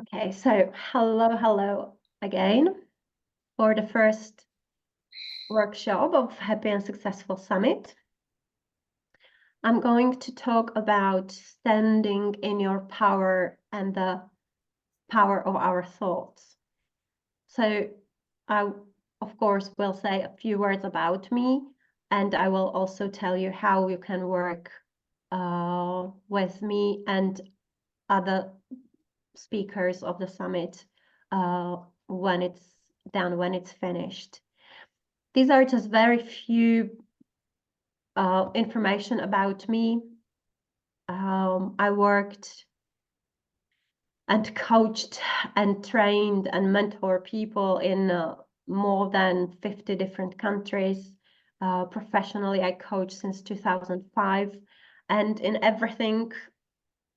Okay, so hello again for the first workshop of Happy and Successful Summit. I'm going to talk about standing in your power and the power of our thoughts. So I, of course, will say a few words about me, and I will also tell you how you can work with me and other speakers of the summit when it's done, when it's finished. These are just very few information about me. I worked and coached and trained and mentored people in more than 50 different countries. Professionally, I coach since 2005. And in everything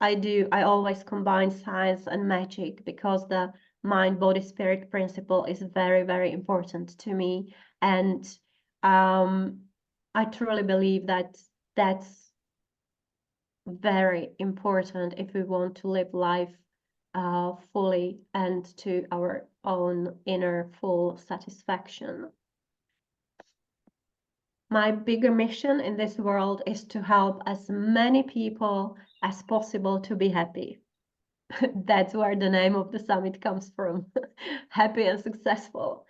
I do, I always combine science and magic because the mind, body, spirit principle is very, very important to me. And I truly believe that that's very important if we want to live life fully and to our own inner full satisfaction. My bigger mission in this world is to help as many people as possible to be happy. That's where the name of the summit comes from. Happy and successful.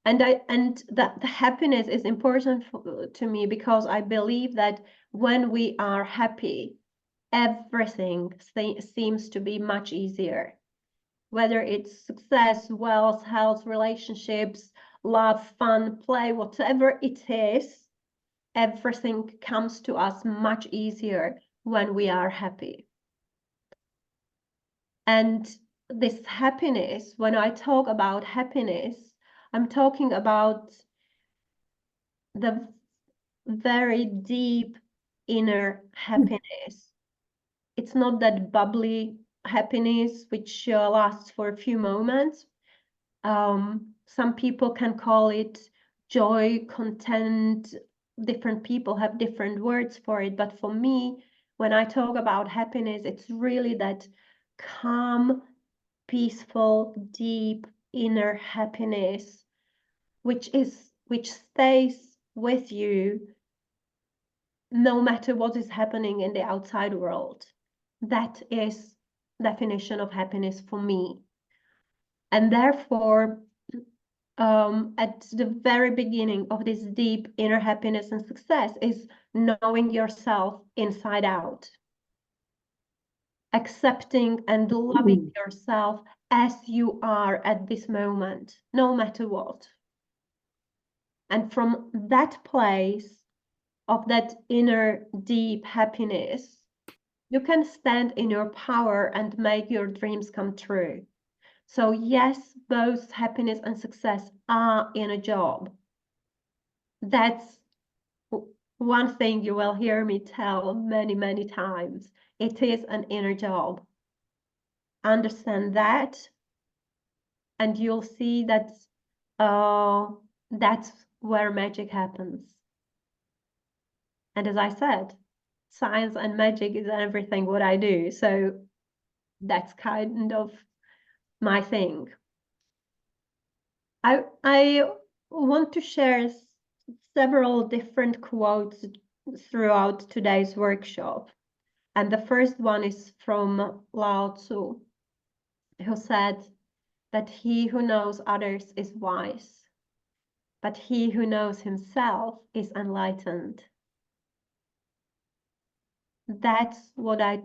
And the happiness is important to me because I believe that when we are happy, everything seems to be much easier. Whether it's success, wealth, health, relationships, love, fun, play, whatever it is, everything comes to us much easier when we are happy. And this happiness, when I talk about happiness, I'm talking about the very deep inner happiness. It's not that bubbly happiness which lasts for a few moments. Some people can call it joy, content. Different people have different words for it. But for me, when I talk about happiness, it's really that calm, peaceful, deep inner happiness, which stays with you no matter what is happening in the outside world. That is definition of happiness for me. And therefore, at the very beginning of this deep inner happiness and success is knowing yourself inside out. Accepting and loving yourself as you are at this moment, no matter what. And from that place of that inner deep happiness, you can stand in your power and make your dreams come true. So yes, both happiness and success are in a job. That's one thing you will hear me tell many, many times. It is an inner job. Understand that, and you'll see that that's where magic happens. And as I said, science and magic is everything what I do. So that's kind of my thing. I want to share several different quotes throughout today's workshop. And the first one is from Lao Tzu, who said that he who knows others is wise, but he who knows himself is enlightened. That's what I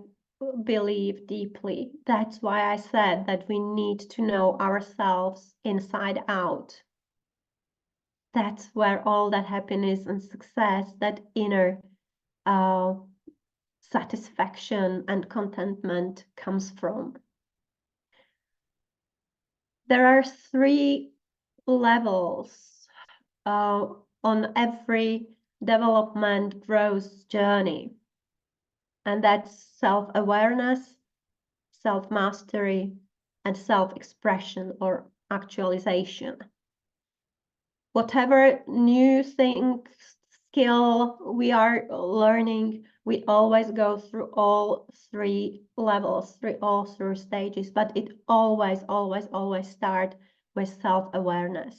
believe deeply. That's why I said that we need to know ourselves inside out. That's where all that happiness and success, that inner satisfaction and contentment comes from. There are 3 levels on every development growth journey. And that's self-awareness, self-mastery, and self-expression or actualization. Whatever new things skill we are learning, we always go through all three levels, through all three stages, but it always, always, always starts with self-awareness.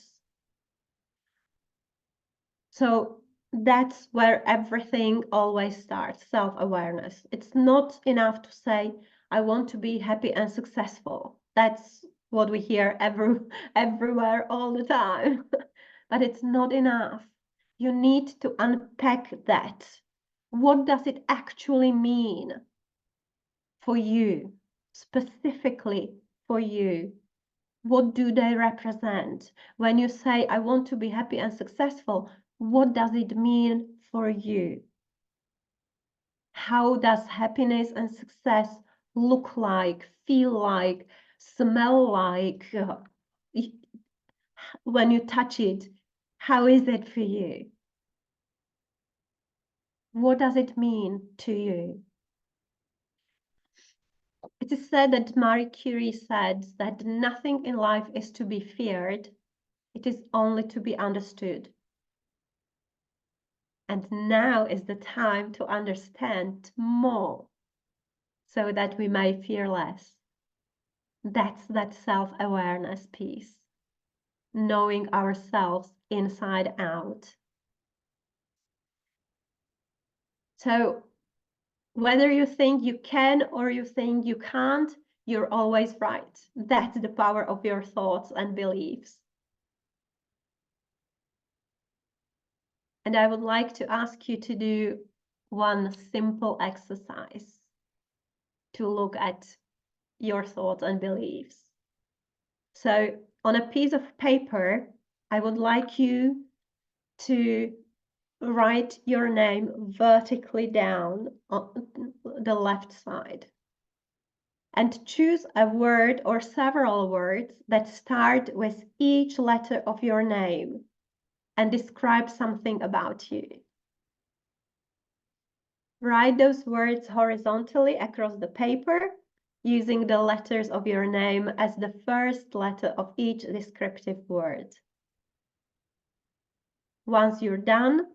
So that's where everything always starts, self-awareness. It's not enough to say, I want to be happy and successful. That's what we hear everywhere all the time. But it's not enough. You need to unpack that. What does it actually mean for you, specifically for you? What do they represent? When you say, I want to be happy and successful, what does it mean for you? How does happiness and success look like, feel like, smell like? When you touch it, how is it for you? What does it mean to you? It is said that Marie Curie said that nothing in life is to be feared, it is only to be understood. And now is the time to understand more so that we may fear less. That's that self-awareness piece, knowing ourselves inside out. So whether you think you can or you think you can't, you're always right. That's the power of your thoughts and beliefs. And I would like to ask you to do one simple exercise to look at your thoughts and beliefs. So on a piece of paper, I would like you to write your name vertically down on the left side. And choose a word or several words that start with each letter of your name and describe something about you. Write those words horizontally across the paper, using the letters of your name as the first letter of each descriptive word. Once you're done,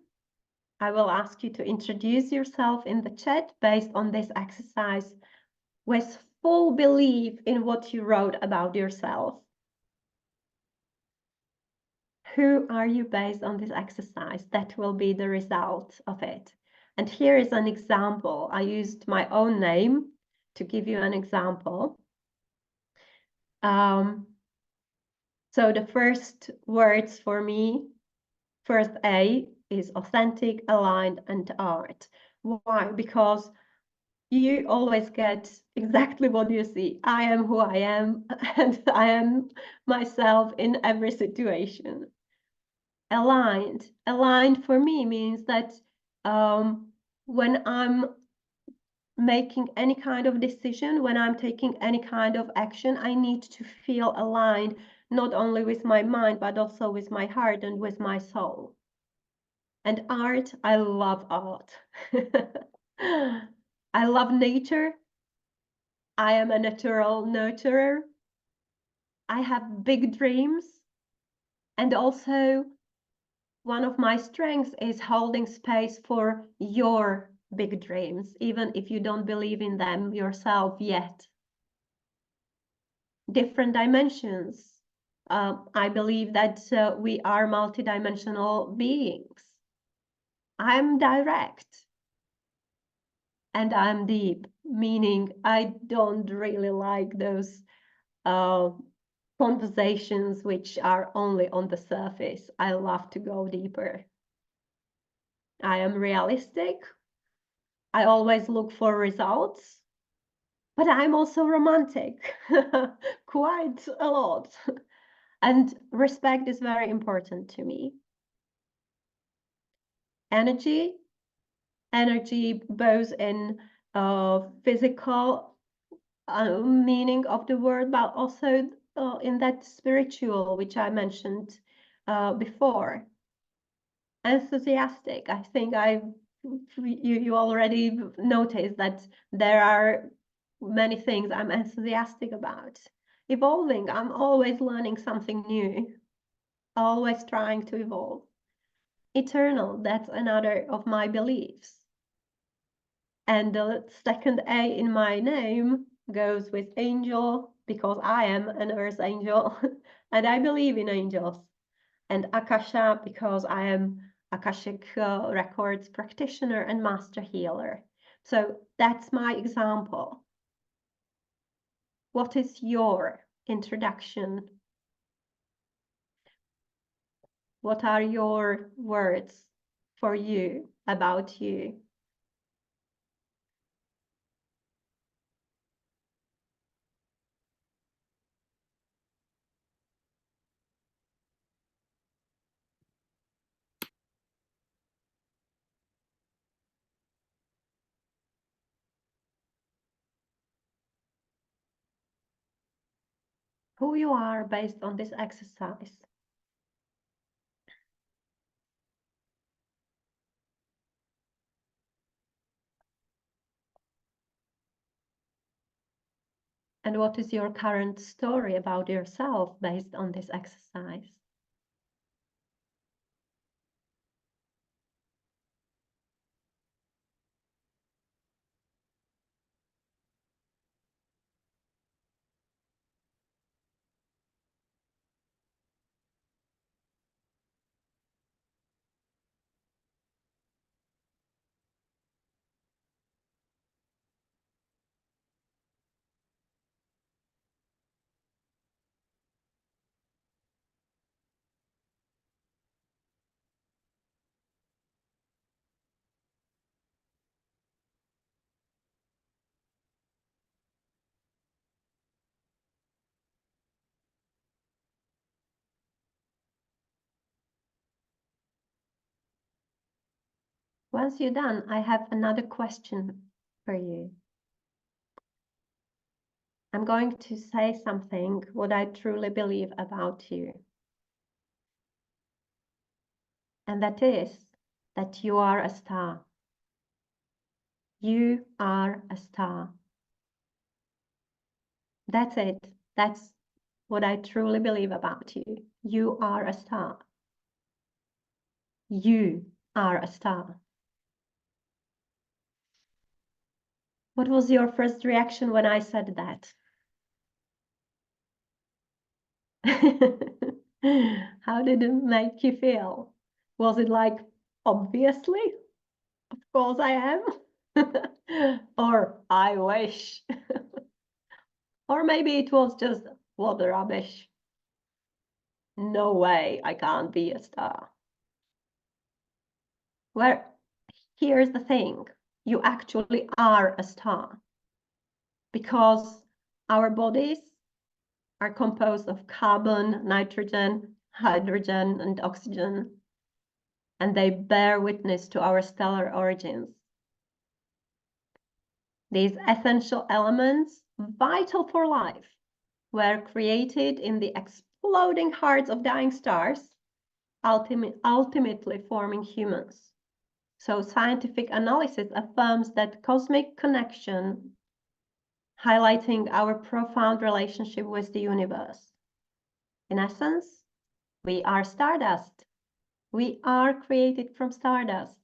I will ask you to introduce yourself in the chat based on this exercise with full belief in what you wrote about yourself. Who are you based on this exercise? That will be the result of it. And here is an example. I used my own name to give you an example. So the first words for me, first A is authentic, aligned, and art. Why? Because you always get exactly what you see. I am who I am, and I am myself in every situation. Aligned for me means that when I'm making any kind of decision, when I'm taking any kind of action, I need to feel aligned, not only with my mind, but also with my heart and with my soul. And art, I love art. I love nature. I am a natural nurturer. I have big dreams. And also, one of my strengths is holding space for your big dreams, even if you don't believe in them yourself yet. Different dimensions. I believe that we are multidimensional beings. I'm direct and I'm deep, meaning I don't really like those conversations which are only on the surface. I love to go deeper. I am realistic. I always look for results, but I'm also romantic, quite a lot. And respect is very important to me. Energy both in physical meaning of the word, but also in that spiritual, which I mentioned before. Enthusiastic. I think you already noticed that there are many things I'm enthusiastic about. Evolving. I'm always learning something new, always trying to evolve. eternal. That's another of my beliefs. And the second A in my name goes with angel because I am an earth angel and I believe in angels. And Akasha because I am Akashic records practitioner and master healer. So that's my example. What is your introduction? What are your words for you, about you? Who you are based on this exercise. And what is your current story about yourself based on this exercise? Once you're done, I have another question for you. I'm going to say something what I truly believe about you. And that is that you are a star. You are a star. That's it. That's what I truly believe about you. You are a star. You are a star. What was your first reaction when I said that? How did it make you feel? Was it like, obviously, of course I am? Or I wish? Or maybe it was just, what rubbish. No way, I can't be a star. Well, here's the thing. You actually are a star. Because our bodies are composed of carbon, nitrogen, hydrogen, and oxygen, and they bear witness to our stellar origins. These essential elements, vital for life, were created in the exploding hearts of dying stars, ultimately forming humans. So scientific analysis affirms that cosmic connection, highlighting our profound relationship with the universe. In essence, we are stardust. We are created from stardust,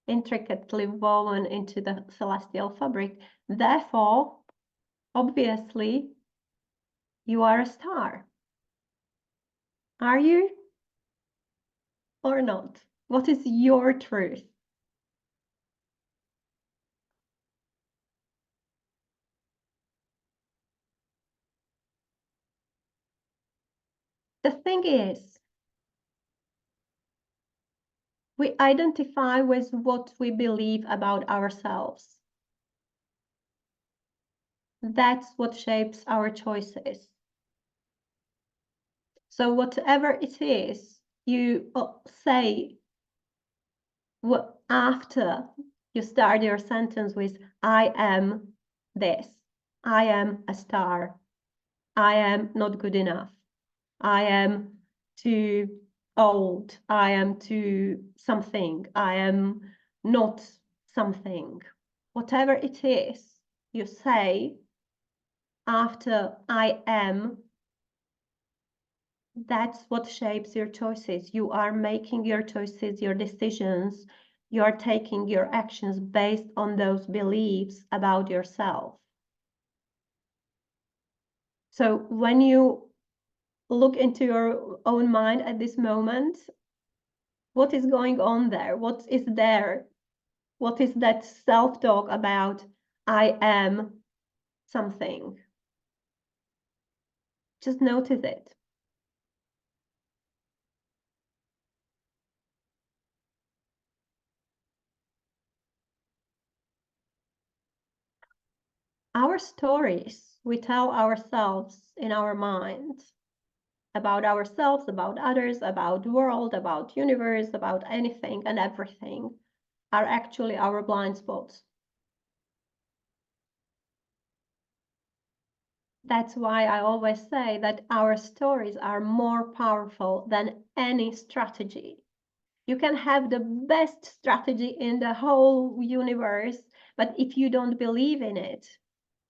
intricately woven into the celestial fabric. Therefore, obviously, you are a star. Are you or not? What is your truth? The thing is, we identify with what we believe about ourselves. That's what shapes our choices. So whatever it is you say after you start your sentence with, I am this, I am a star, I am not good enough, I am too old, I am too something, I am not something. Whatever it is you say after I am, That's what shapes your choices. You are making your choices, your decisions. You are taking your actions based on those beliefs about yourself. So when you look into your own mind at this moment, what is going on there? What is there? What is that self-talk about? I am something. Just notice it. Our stories we tell ourselves in our mind about ourselves, about others, about the world, about universe, about anything and everything are actually our blind spots. That's why I always say that our stories are more powerful than any strategy. You can have the best strategy in the whole universe, but if you don't believe in it,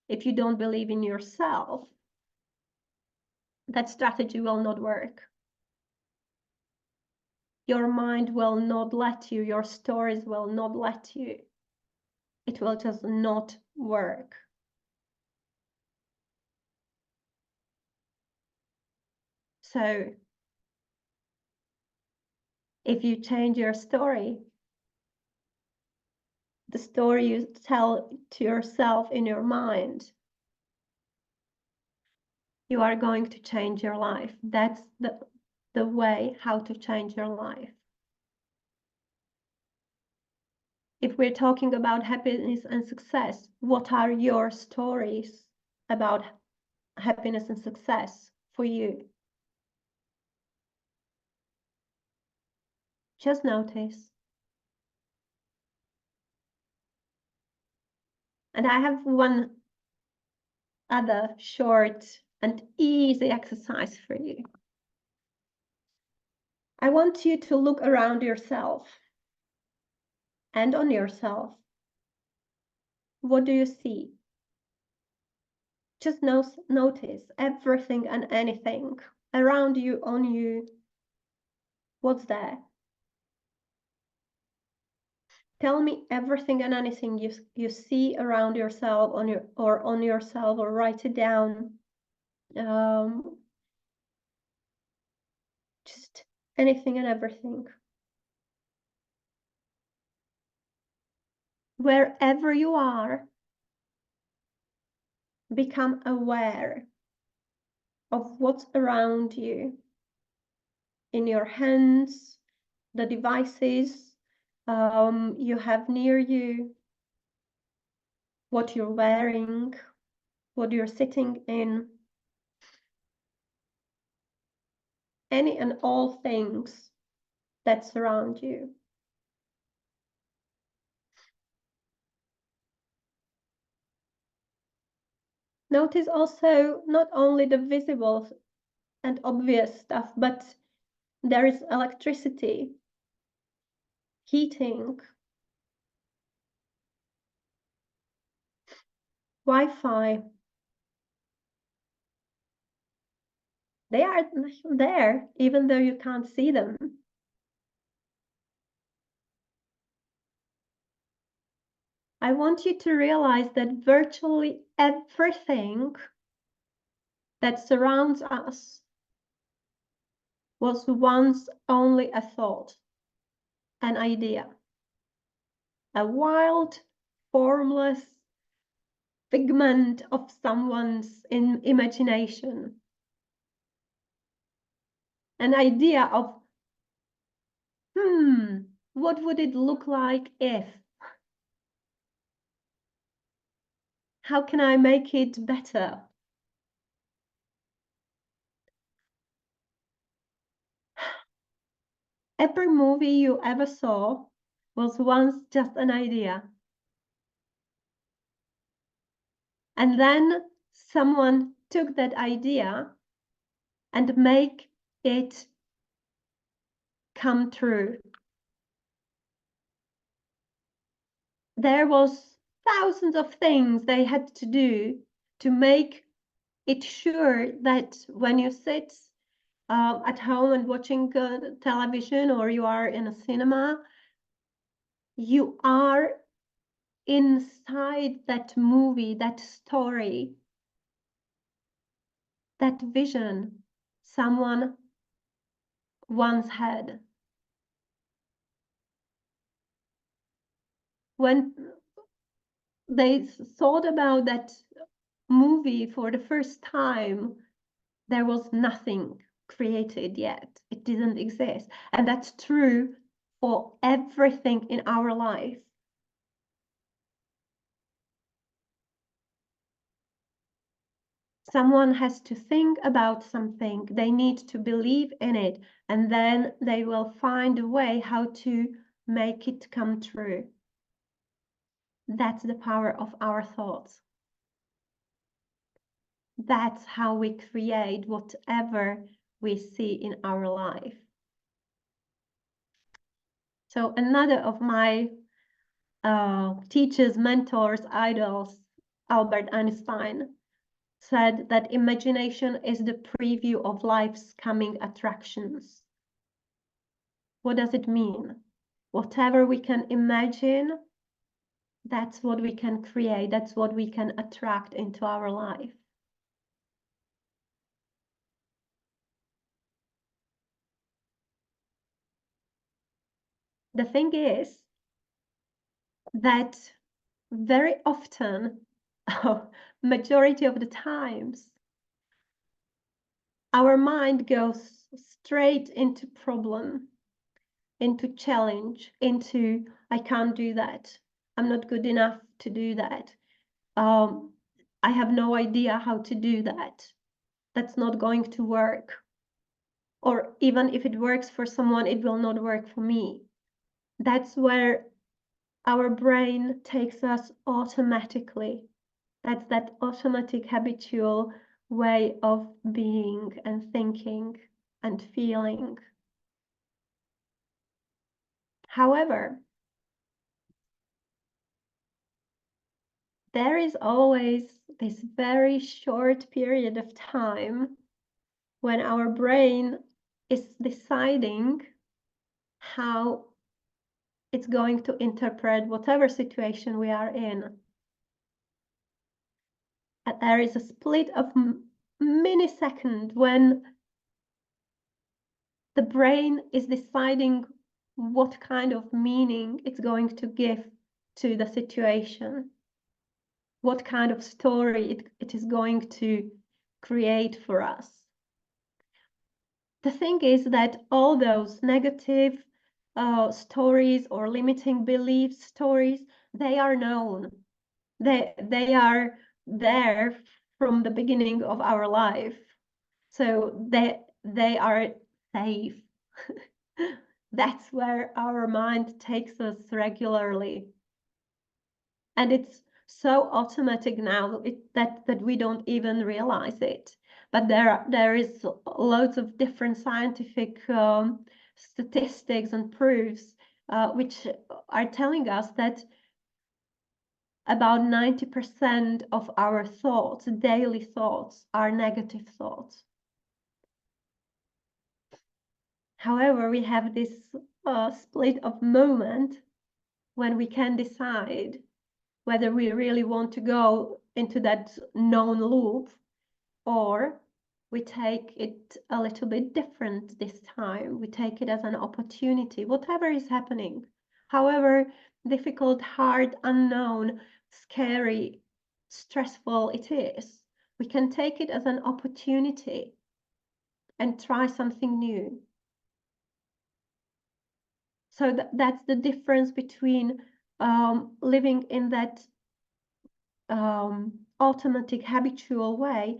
if you don't believe in yourself, that strategy will not work. Your mind will not let you, your stories will not let you. It will just not work. So if you change your story, the story you tell to yourself in your mind, you are going to change your life. That's the way how to change your life. If we're talking about happiness and success, what are your stories about happiness and success for you? Just notice. And I have one other short and easy exercise for you. I want you to look around yourself and on yourself. What do you see? Just notice everything and anything around you, on you. What's there? Tell me everything and anything you see around yourself, on yourself, or write it down. Just anything and everything. Wherever you are, become aware of what's around you, in your hands, the devices you have near you, what you're wearing, what you're sitting in, any and all things that surround you. Notice also not only the visible and obvious stuff, but there is electricity, heating, Wi-Fi. They are there, even though you can't see them. I want you to realize that virtually everything that surrounds us was once only a thought, an idea, a wild, formless figment of someone's imagination, an idea of, what would it look like if? How can I make it better? Every movie you ever saw was once just an idea. And then someone took that idea and make it come true. There was thousands of things they had to do to make it sure that when you sit at home and watching television, or you are in a cinema, you are inside that movie, that story, that vision someone once had. When they thought about that movie for the first time, there was nothing created yet. It didn't exist. And that's true for everything in our life. Someone has to think about something, they need to believe in it, and then they will find a way how to make it come true. That's the power of our thoughts. That's how we create whatever we see in our life. So another of my teachers, mentors, idols, Albert Einstein, said that imagination is the preview of life's coming attractions. What does it mean? Whatever we can imagine, that's what we can create, that's what we can attract into our life. The thing is that very often, majority of the times, our mind goes straight into problem, into challenge, into I can't do that. I'm not good enough to do that. I have no idea how to do that. That's not going to work. Or even if it works for someone, it will not work for me. That's where our brain takes us automatically. That's that automatic habitual way of being and thinking and feeling. However, there is always this very short period of time when our brain is deciding how it's going to interpret whatever situation we are in. And there is a split of millisecond when the brain is deciding what kind of meaning it's going to give to the situation, what kind of story it is going to create for us. The thing is that all those negative stories or limiting belief stories, they are known. They are there from the beginning of our life. So they are safe. That's where our mind takes us regularly. And it's so automatic now that we don't even realize it. But there is loads of different scientific statistics and proofs which are telling us that about 90% of our thoughts, daily thoughts, are negative thoughts. However, we have this split of moment when we can decide whether we really want to go into that known loop, or we take it a little bit different this time. We take it as an opportunity, whatever is happening. However difficult, hard, unknown, scary, stressful it is, we can take it as an opportunity and try something new. So that's the difference between living in that automatic, habitual way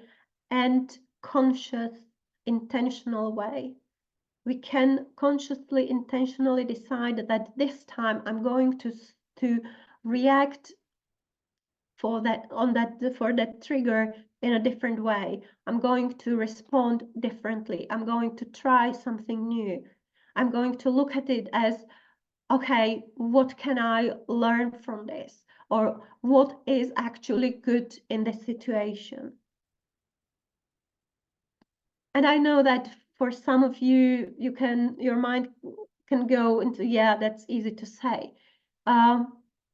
and conscious, intentional way. We can consciously, intentionally decide that this time I'm going to react for that trigger in a different way. I'm going to respond differently. I'm going to try something new. I'm going to look at it as, okay, what can I learn from this? Or what is actually good in this situation? And I know that for some of you, your mind can go into, yeah, that's easy to say.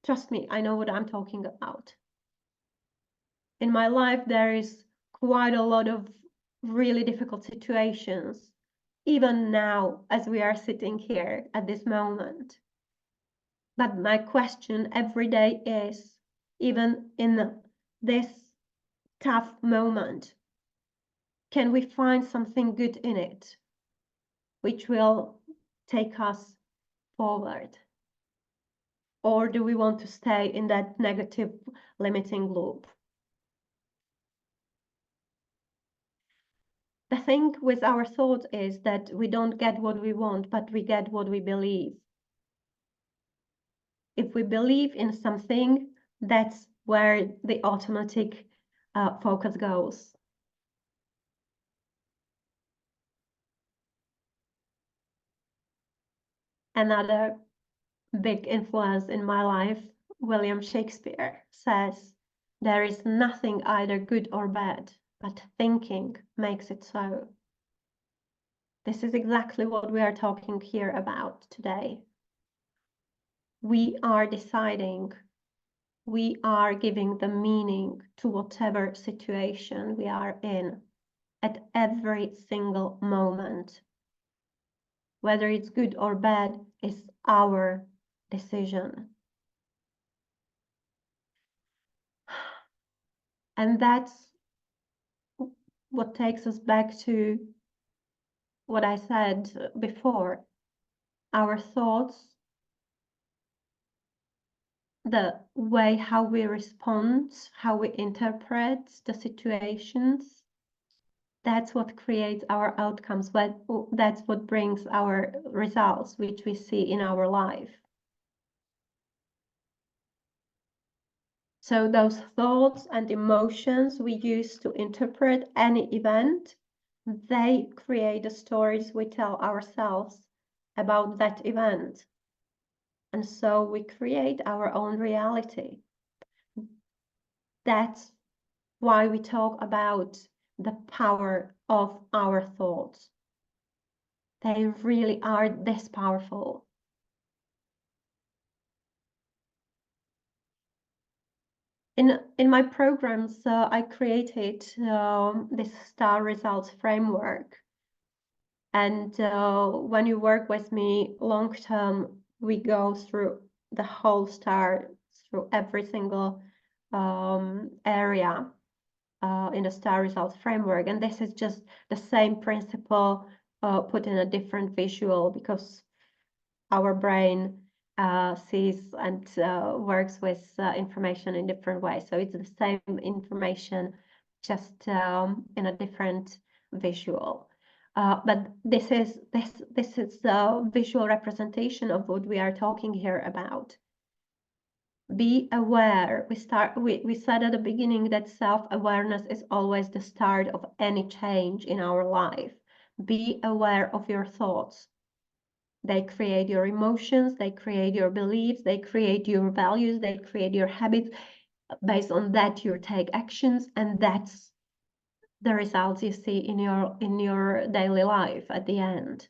Trust me, I know what I'm talking about. In my life, there is quite a lot of really difficult situations, even now as we are sitting here at this moment. But my question every day is, even in this tough moment, can we find something good in it, which will take us forward? Or do we want to stay in that negative limiting loop? The thing with our thoughts is that we don't get what we want, but we get what we believe. If we believe in something, that's where the automatic focus goes. Another big influence in my life, William Shakespeare, says, "There is nothing either good or bad, but thinking makes it so." This is exactly what we are talking here about today. We are deciding, we are giving the meaning to whatever situation we are in at every single moment. Whether it's good or bad is our decision. And that's what takes us back to what I said before. Our thoughts, the way how we respond, how we interpret the situations, that's what creates our outcomes. That's what brings our results, which we see in our life. So those thoughts and emotions we use to interpret any event, they create the stories we tell ourselves about that event. And so we create our own reality. That's why we talk about the power of our thoughts. They really are this powerful. In my programs, I created this star results framework. And when you work with me long term, we go through the whole star, through every single area in the star results framework. And this is just the same principle put in a different visual, because our brain sees and works with information in different ways. So it's the same information, just in a different visual. But this is the visual representation of what we are talking here about. Be aware. We said at the beginning that self-awareness is always the start of any change in our life. Be aware of your thoughts. They create your emotions, they create your beliefs, they create your values, they create your habits. Based on that, you take actions, and that's the results you see in your daily life at the end.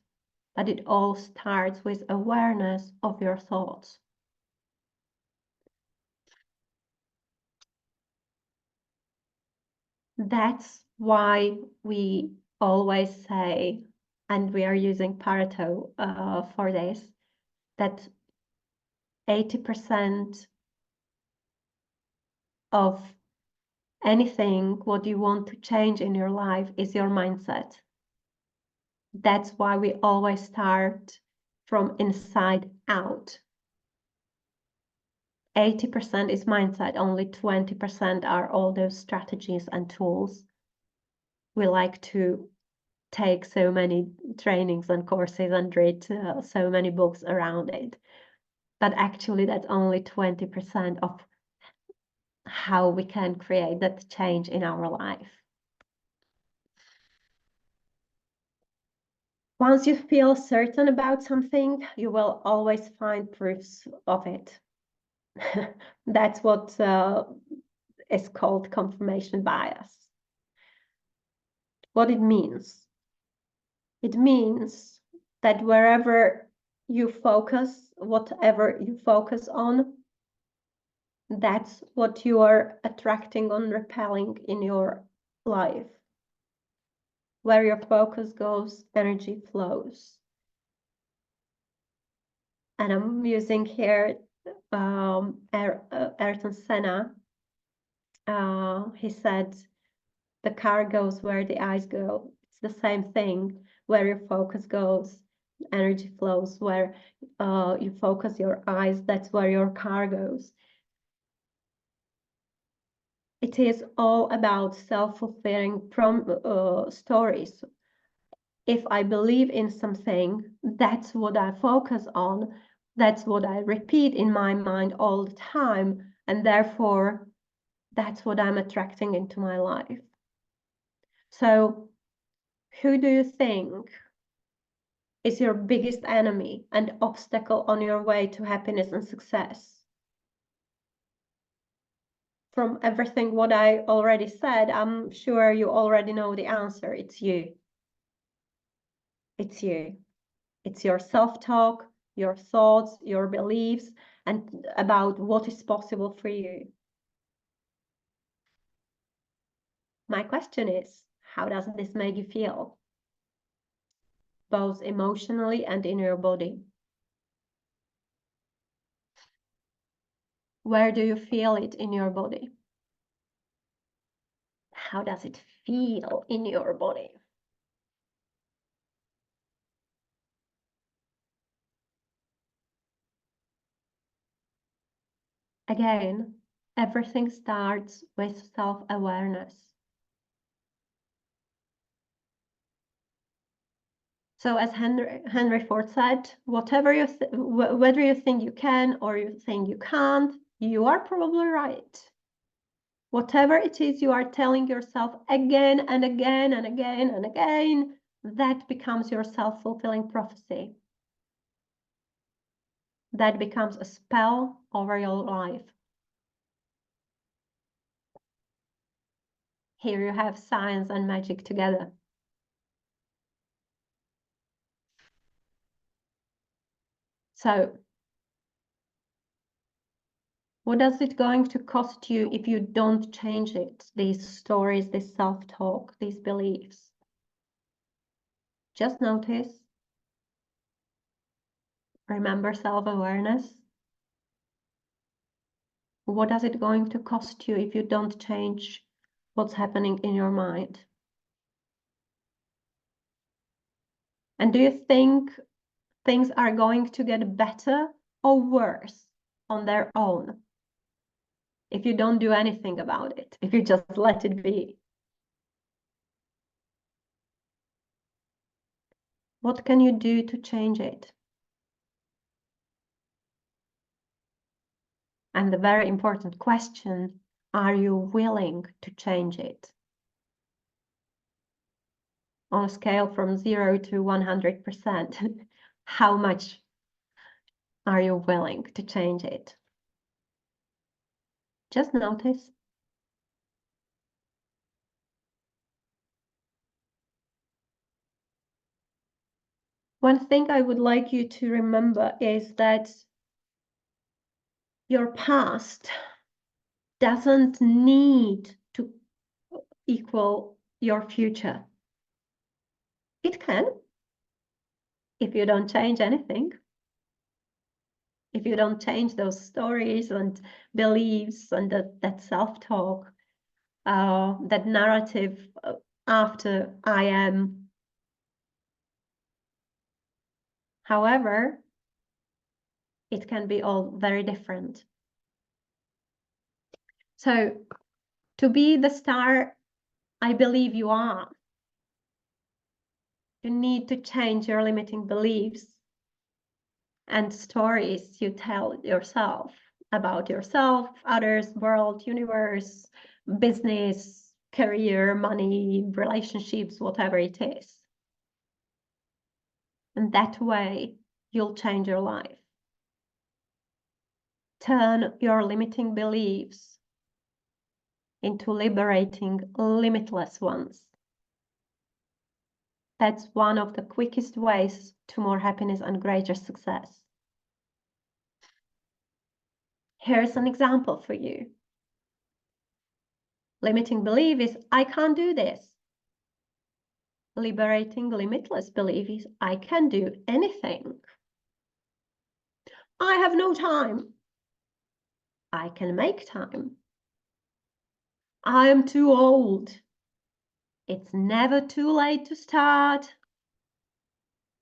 But it all starts with awareness of your thoughts. That's why we always say, and we are using Pareto for this, that 80% of anything what you want to change in your life is your mindset. That's why we always start from inside out. 80% is mindset, only 20% are all those strategies and tools. We like to take so many trainings and courses and read so many books around it. But actually, that's only 20% of how we can create that change in our life. Once you feel certain about something, you will always find proofs of it. That's what is called confirmation bias. What it means. It means that wherever you focus, whatever you focus on, that's what you are attracting and repelling in your life. Where your focus goes, energy flows. And I'm using here Ayrton Senna. He said, the car goes where the eyes go. It's the same thing. Where your focus goes, energy flows. Where you focus your eyes, that's where your car goes. It is all about self-fulfilling stories. If I believe in something, that's what I focus on. That's what I repeat in my mind all the time. And therefore, that's what I'm attracting into my life. So, who do you think is your biggest enemy and obstacle on your way to happiness and success? From everything what I already said, I'm sure you already know the answer. It's you. It's you. It's your self-talk, your thoughts, your beliefs, and about what is possible for you. My question is, how does this make you feel? Both emotionally and in your body. Where do you feel it in your body? How does it feel in your body? Again, everything starts with self-awareness. So as Henry Ford said, whatever whether you think you can or you think you can't, you are probably right. Whatever it is you are telling yourself again and again and again and again, that becomes your self-fulfilling prophecy. That becomes a spell over your life. Here you have science and magic together. So, what is it going to cost you if you don't change it? These stories, this self-talk, these beliefs. Just notice. Remember self-awareness. What is it going to cost you if you don't change what's happening in your mind? And do you think things are going to get better or worse on their own if you don't do anything about it, if you just let it be? What can you do to change it? And the very important question, are you willing to change it? On a scale from 0 to 100%, how much are you willing to change it? Just notice. One thing I would like you to remember is that your past doesn't need to equal your future. It can, if you don't change anything. If you don't change those stories and beliefs and that self-talk, that narrative after I am. However, it can be all very different. So to be the star I believe you are, you need to change your limiting beliefs and stories you tell yourself about yourself, others, world, universe, business, career, money, relationships, whatever it is. And that way, you'll change your life. Turn your limiting beliefs into liberating, limitless ones. That's one of the quickest ways to more happiness and greater success. Here's an example for you. Limiting belief is, I can't do this. Liberating limitless belief is, I can do anything. I have no time. I can make time. I am too old. It's never too late to start.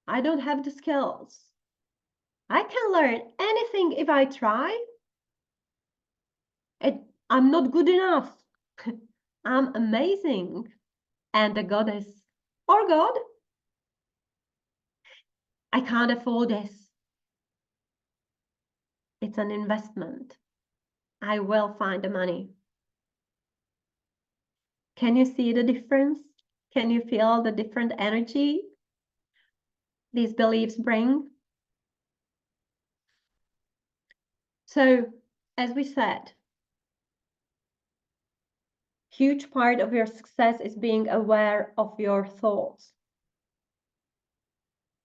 I don't have the skills. I can learn anything if I try. I'm not good enough. I'm amazing. And the goddess or God, I can't afford this. It's an investment. I will find the money. Can you see the difference? Can you feel the different energy these beliefs bring? So, as we said, huge part of your success is being aware of your thoughts.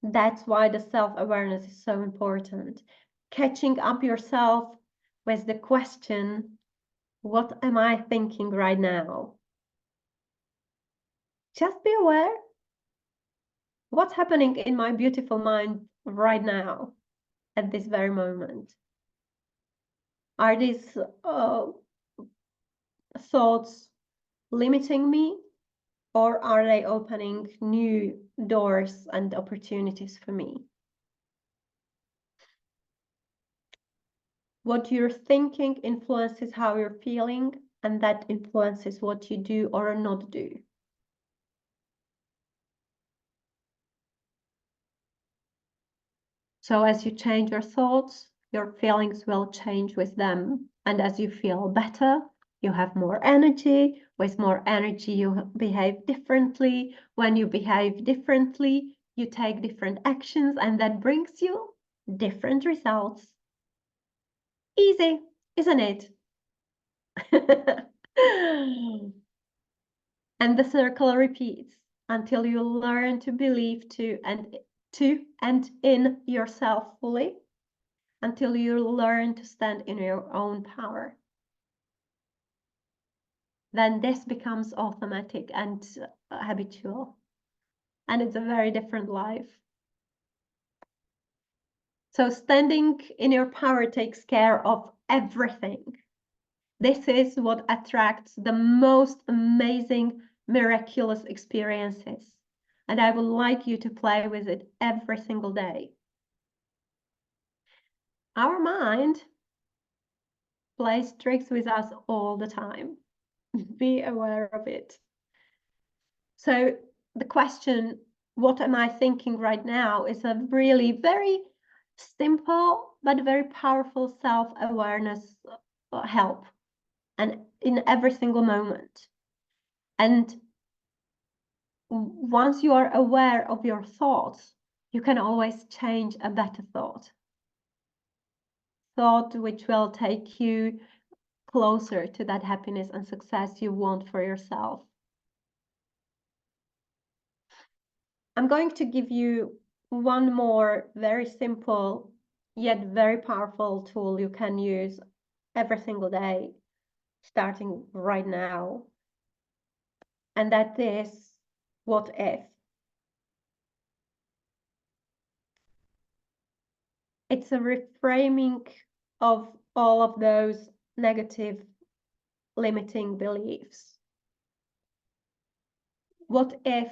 That's why the self-awareness is so important. Catching up yourself with the question, what am I thinking right now? Just be aware. What's happening in my beautiful mind right now, at this very moment? Are these thoughts limiting me, or are they opening new doors and opportunities for me? What you're thinking influences how you're feeling, and that influences what you do or not do. So as you change your thoughts, your feelings will change with them. And as you feel better, you have more energy. With more energy, you behave differently. When you behave differently, you take different actions, and that brings you different results. Easy, isn't it? And the circle repeats until you learn to believe and in yourself fully, until you learn to stand in your own power. Then this becomes automatic and habitual, and it's a very different life. So standing in your power takes care of everything. This is what attracts the most amazing, miraculous experiences. And I would like you to play with it every single day. Our mind plays tricks with us all the time. Be aware of it. So the question, what am I thinking right now, is a really very simple but very powerful self-awareness help, and in every single moment. And once you are aware of your thoughts, you can always change a better thought which will take you closer to that happiness and success you want for yourself. I'm going to give you one more very simple yet very powerful tool you can use every single day, starting right now. And that is, what if? It's a reframing of all of those negative limiting beliefs. What if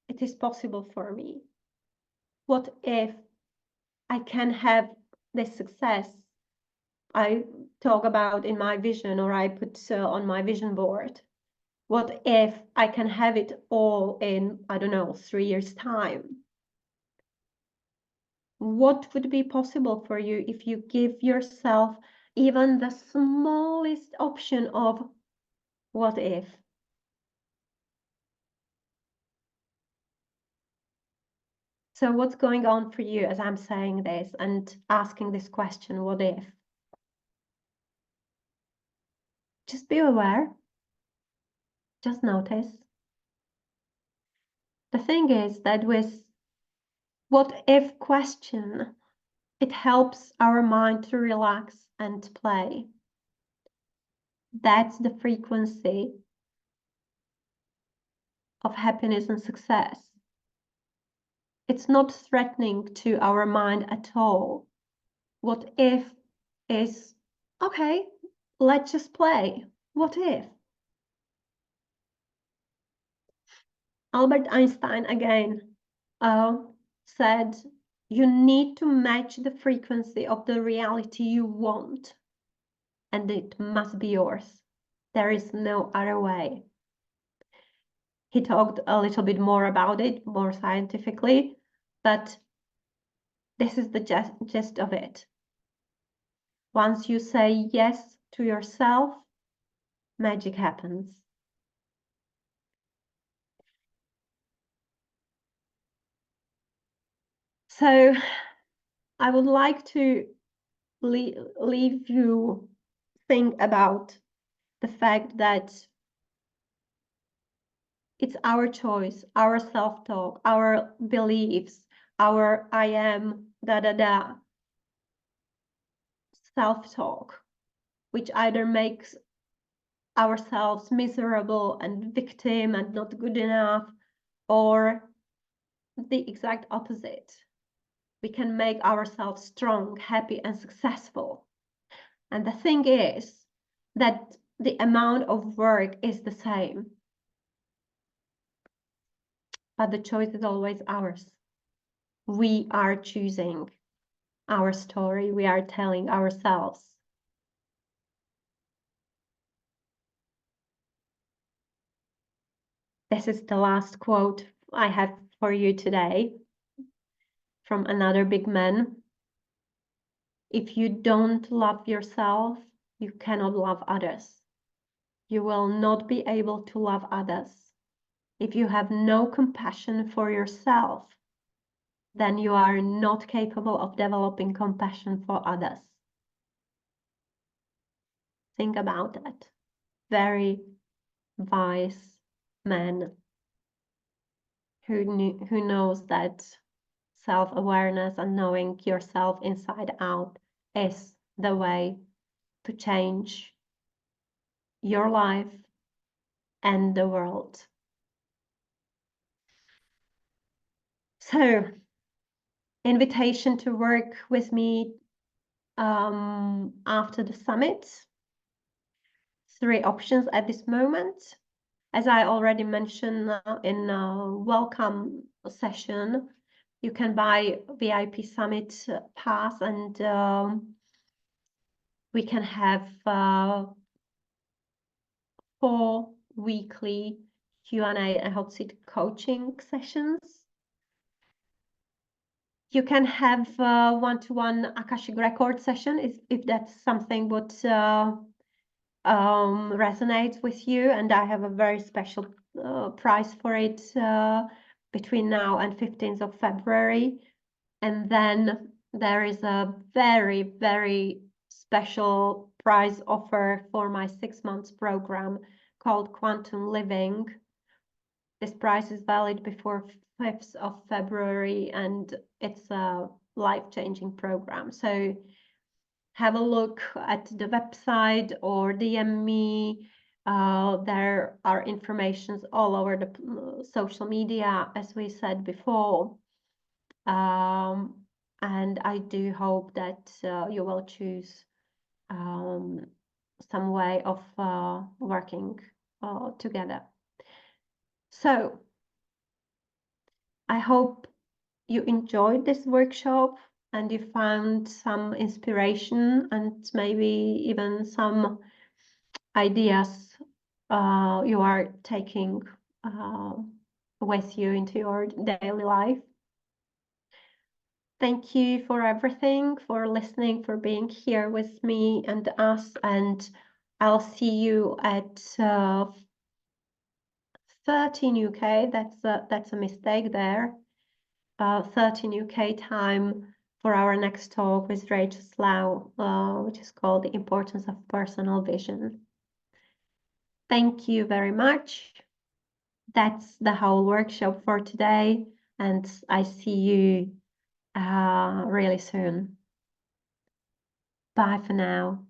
it is possible for me? What if I can have this success I talk about in my vision, or I put on my vision board? What if I can have it all in, I don't know, 3 years' time? What would be possible for you if you give yourself even the smallest option of what if? So what's going on for you as I'm saying this and asking this question, what if? Just be aware. Just notice. The thing is that with what if question, it helps our mind to relax and play. That's the frequency of happiness and success. It's not threatening to our mind at all. What if is, okay, let's just play. What if? Albert Einstein again said, you need to match the frequency of the reality you want, and it must be yours. There is no other way. He talked a little bit more about it, more scientifically, but this is the gist of it. Once you say yes to yourself, magic happens. So I would like to leave you think about the fact that it's our choice, our self-talk, our beliefs, our I am, self-talk, which either makes ourselves miserable and victim and not good enough, or the exact opposite. We can make ourselves strong, happy, and successful. And the thing is that the amount of work is the same, but the choice is always ours. We are choosing our story, we are telling ourselves. This is the last quote I have for you today from another big man. If you don't love yourself, you cannot love others. You will not be able to love others. If you have no compassion for yourself, then you are not capable of developing compassion for others. Think about that. Very wise man who knows that self-awareness and knowing yourself inside out is the way to change your life and the world. So, invitation to work with me after the summit. 3 options at this moment. As I already mentioned in a welcome session, you can buy VIP Summit pass, and we can have 4 weekly Q&A and hot seat coaching sessions. You can have one-to-one Akashic record session if that's something what resonates with you, and I have a very special price for it between now and 15th of February. And then there is a very, very special price offer for my 6 months program called Quantum Living. This price is valid before 5th of February, and it's a life-changing program. So have a look at the website or DM me. There are informations all over the social media, as we said before. And I do hope that you will choose some way of working together. So I hope you enjoyed this workshop and you found some inspiration and maybe even some ideas you are taking with you into your daily life. Thank you for everything, for listening, for being here with me and us, and I'll see you at 13 UK. That's a mistake there. 13 UK time for our next talk with Rachel Slough, which is called The Importance of Personal Vision. Thank you very much. that's the whole workshop for today, and I see you really soon. Bye for now.